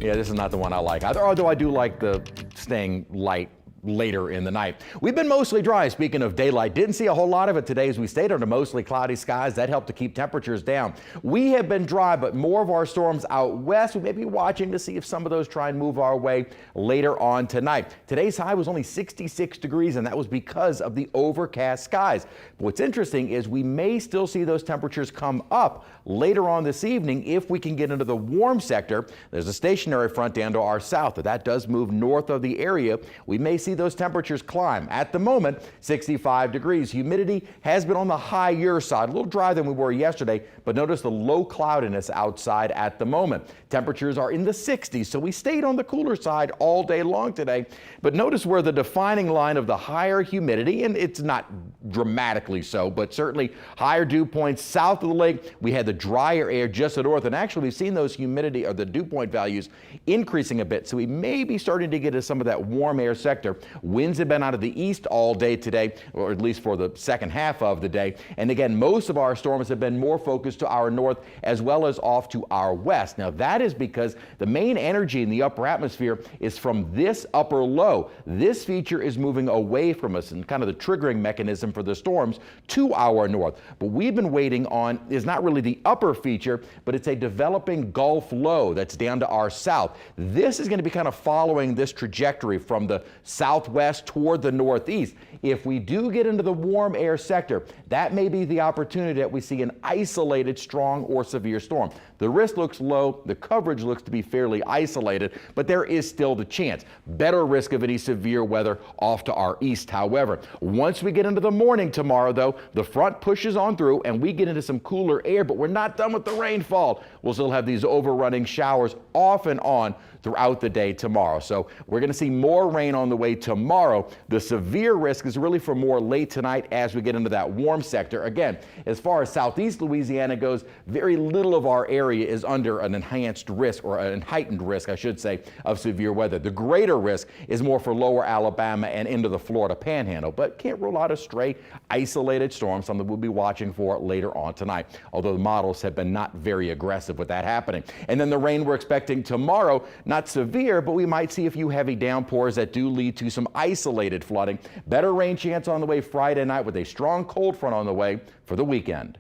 Yeah, this is not the one I like either, although I do like the staying light later in the night. We've been mostly dry. Speaking of daylight, didn't see a whole lot of it today as we stayed under mostly cloudy skies. That helped to keep temperatures down. We have been dry, but more of our storms out west. We may be watching to see if some of those try and move our way later on tonight. Today's high was only 66 degrees, and that was because of the overcast skies. But what's interesting is we may still see those temperatures come up later on this evening if we can get into the warm sector. There's a stationary front down to our south. If that does move north of the area, we may see those temperatures climb. At the moment, 65 degrees. Humidity has been on the higher side, a little drier than we were yesterday, but notice the low cloudiness outside at the moment. Temperatures are in the 60s, so we stayed on the cooler side all day long today. But notice where the defining line of the higher humidity, and it's not dramatically so, but certainly higher dew points south of the lake. We had the drier air just to the north, and actually we've seen those humidity or the dew point values increasing a bit. So we may be starting to get into some of that warm air sector. Winds have been out of the east all day today, or at least for the second half of the day. And again, most of our storms have been more focused to our north as well as off to our west. Now that is because the main energy in the upper atmosphere is from this upper low. This feature is moving away from us and kind of the triggering mechanism for the storms to our north. But we've been waiting on is not really the upper feature, but it's a developing Gulf low that's down to our south. This is going to be kind of following this trajectory from the southwest toward the northeast. If we do get into the warm air sector, that may be the opportunity that we see an isolated strong or severe storm. The risk looks low, the coverage looks to be fairly isolated, but there is still the chance. Better risk of any severe weather off to our east, however. Once we get into the morning tomorrow, though, the front pushes on through and we get into some cooler air, but we're not done with the rainfall. We'll still have these overrunning showers off and on throughout the day tomorrow. So we're going to see more rain on the way tomorrow. The severe risk is really for more late tonight as we get into that warm sector. Again, as far as southeast Louisiana goes, very little of our area is under an enhanced risk, or a heightened risk, I should say, of severe weather. The greater risk is more for lower Alabama and into the Florida Panhandle, but can't rule out a stray isolated storm, something we'll be watching for later on tonight, although the models have been not very aggressive with that happening. And then the rain we're expecting tomorrow, not severe, but we might see a few heavy downpours that do lead to some isolated flooding. Better rain chance on the way Friday night with a strong cold front on the way for the weekend.